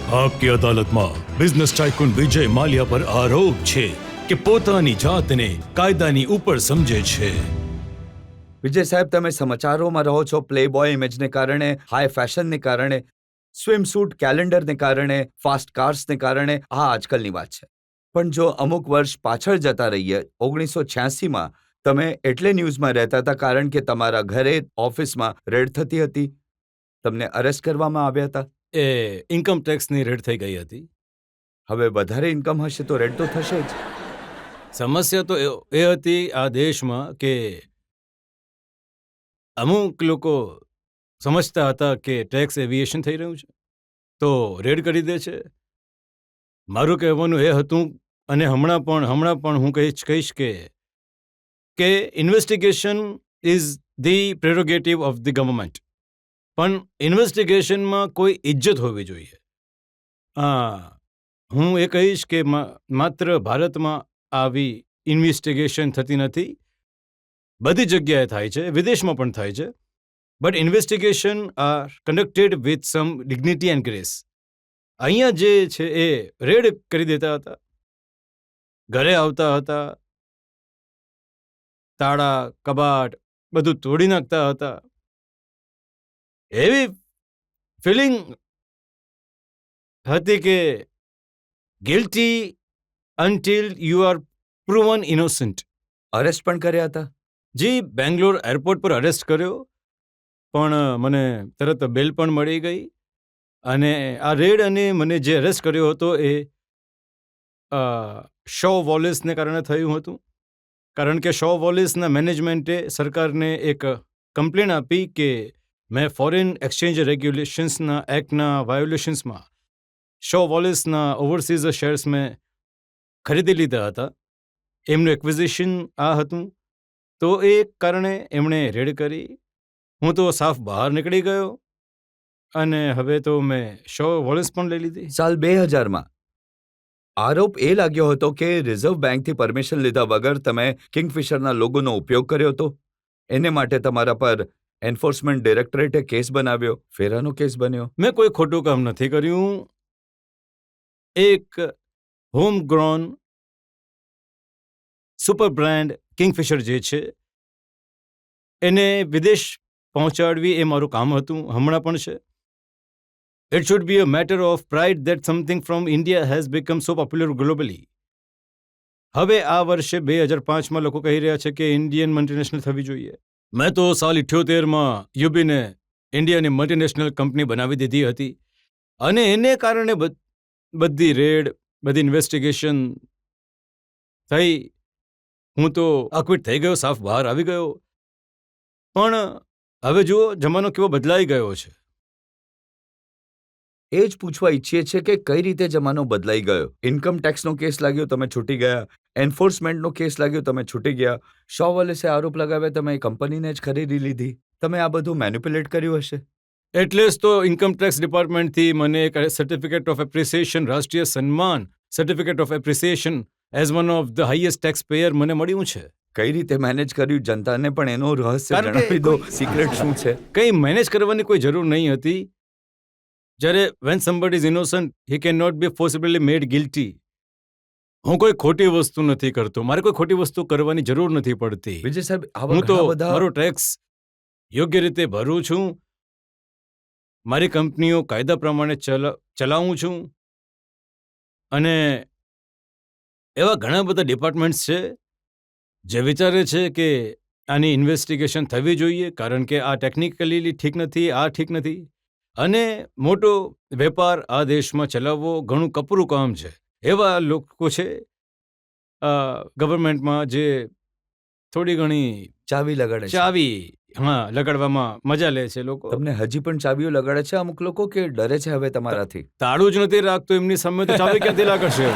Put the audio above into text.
આપકી અદાલતમાં બિઝનેસ ટાઇકૂન વિજય માલ્યા પર આરોપ છે કે પોતાની જાતને કાયદાની ઉપર સમજે છે. વિજય સાહેબ, તમે સમાચારોમાં રહો છો. પ્લે બોય ઇમેજને કારણે, હાઈ ફેશનને કારણે, સ્વિમસૂટ કેલેન્ડરને કારણે, ફાસ્ટ કાર્સને કારણે આ આજકાલની વાત છે. પણ જો અમુક વર્ષ પાછળ જતા રહીએ, 1986માં તમે એટલે ન્યૂઝમાં રહેતા હતા કારણ કે તમારા ઘરે, ઓફિસમાં રેડ થતી હતી, તમને અરેસ્ટ કરવામાં આવ્યા હતા. એ ઇન્કમ ટેક્સની રેડ થઈ ગઈ હતી. હવે વધારે ઇન્કમ હશે તો રેડ તો થશે જ. સમસ્યા તો એ હતી આ દેશમાં કે અમુક લોકો સમજતા હતા કે ટેક્સ એવિએશન થઈ રહ્યું છે તો રેડ કરી દે છે. મારું કહેવાનું એ હતું, અને હમણાં પણ હું કહીશ કે investigation is the prerogative of the government, પણ ઇન્વેસ્ટિગેશનમાં કોઈ ઇજ્જત હોવી જોઈએ. હું એ કહીશ કે માત્ર ભારતમાં આવી ઇન્વેસ્ટિગેશન થતી નથી, બધી જગ્યાએ થાય છે, વિદેશમાં પણ થાય છે. But investigation are conducted with some dignity and grace. અહીંયા જે છે એ રેડ કરી દેતા હતા, ઘરે આવતા હતા, તાળા કબાટ બધું તોડી નાખતા હતા. એવી ફિલિંગ હતી કે guilty until you are proven innocent. Arrest પણ કર્યા હતા. જી, બેંગ્લોર એરપોર્ટ પર અરેસ્ટ કર્યો, પણ મને તરત બેલ પણ મળી ગઈ. અને આ રેડ અને મને જે અરેસ્ટ કર્યો હતો એ શો વોલેસને કારણે થયું હતું. કારણ કે શો વોલેસના મેનેજમેન્ટે સરકારને એક કમ્પ્લેન આપી કે મેં ફોરેન એક્સચેન્જ રેગ્યુલેશન્સના એક્ટના વાયોલેશન્સમાં શો વોલેસના ઓવરસીઝ શેર્સ મેં ખરીદી લીધા હતા. એમનું એક્વિઝિશન આ હતું, તો એ કારણે એમણે રેડ કરી. હું તો સાફ બહાર નીકળી ગયો અને હવે તો મેં શો વોલેસ પણ લઈ લીધી. સાલ 2000માં આરોપ એ લાગ્યો હતો કે રિઝર્વ બેંકથી પરમિશન લીધા વગર તમે કિંગફિશરના લોગોનો ઉપયોગ કર્યો હતો. એને માટે તમારા પર એન્ફોર્સમેન્ટ ડિરેક્ટરેટે કેસ બનાવ્યો, ફેરાનો કેસ બન્યો. મેં કોઈ ખોટું કામ નથી કર્યું. એક home grown super brand Kingfisher જે છે એને વિદેશ પહોંચાડવી એ મારું કામ હતું, હમણાં પણ છે. It should be a matter of pride that something from India has become so popular globally. હવે આ વર્ષે 2005માં લોકો કહી રહ્યા છે કે ઇન્ડિયન મલ્ટીનેશનલ થવી જોઈએ. મેં તો સાલ 78માં યુબીને ઇન્ડિયાની મલ્ટીનેશનલ કંપની બનાવી દીધી હતી, અને એને કારણે બધી રેડ, બધી ઇન્વેસ્ટિગેશન થઈ. હું તો અક્વિટ થઈ ગયો, સાફ બહાર આવી ગયો. પણ હવે જુઓ જમાનો કેવો બદલાઈ ગયો છે. એ જ પૂછવા ઈચ્છીએ છીએ કે કઈ રીતે જમાનો બદલાઈ ગયો. ઇન્કમ ટેક્સનો કેસ લાગ્યો, તમે છૂટી ગયા. એન્ફોર્સમેન્ટનો કેસ લાગ્યો, તમે છૂટી ગયા. શો વોલેસે આરોપ લગાવ્યા, તમે કંપનીને જ ખરીદી લીધી. તમે આ બધું મેન્યુપ્યુલેટ કર્યું હશે. એટલે જ તો ઇન્કમ ટેક્સ ડિપાર્ટમેન્ટથી મને એક સર્ટિફિકેટ ઓફ એપ્રિસિએશન, રાષ્ટ્રીય સન્માન certificate of appreciation as one of the highest tax payer મને મળ્યું છે. કઈ રીતે મેનેજ કર્યું? જનતાને પણ એનો રહસ્ય જણાવી દો. સિક્રેટ શું છે? કંઈ મેનેજ કરવાની કોઈ જરૂર નહીં હતી. જ્યારે when somebody is innocent he can not be forcibly made guilty. હું કોઈ ખોટી વસ્તુ નથી કરતો, મારે કોઈ ખોટી વસ્તુ કરવાની જરૂર નથી પડતી. વિજય સાહેબ, હું તો મારો ટેક્સ યોગ્ય રીતે ભરું છું, મારી કંપનીઓ કાયદા પ્રમાણે ચલાવું છું, અને એવા ઘણા બધા ડિપાર્ટમેન્ટ્સ છે જે વિચારે છે કે આની ઇન્વેસ્ટિગેશન થવી જોઈએ કારણ કે આ ટેકનિકલી ઠીક નથી, આ ઠીક નથી. અને મોટો વેપાર આ દેશમાં ચલાવવો ઘણું કપરું કામ છે. એવા લોકો છે ગવર્મેન્ટમાં જે થોડી ઘણી ચાવી લગાડે છે. ચાવી લગાડવામાં મજા લે છે લોકો. તમને હજી પણ ચાવીઓ લગાડે છે અમુક લોકો, કે ડરે છે હવે તમારાથી? તાળું જ નથી રાખતો એમની સામે તો ચાવી ક્યાંથી લાગશે?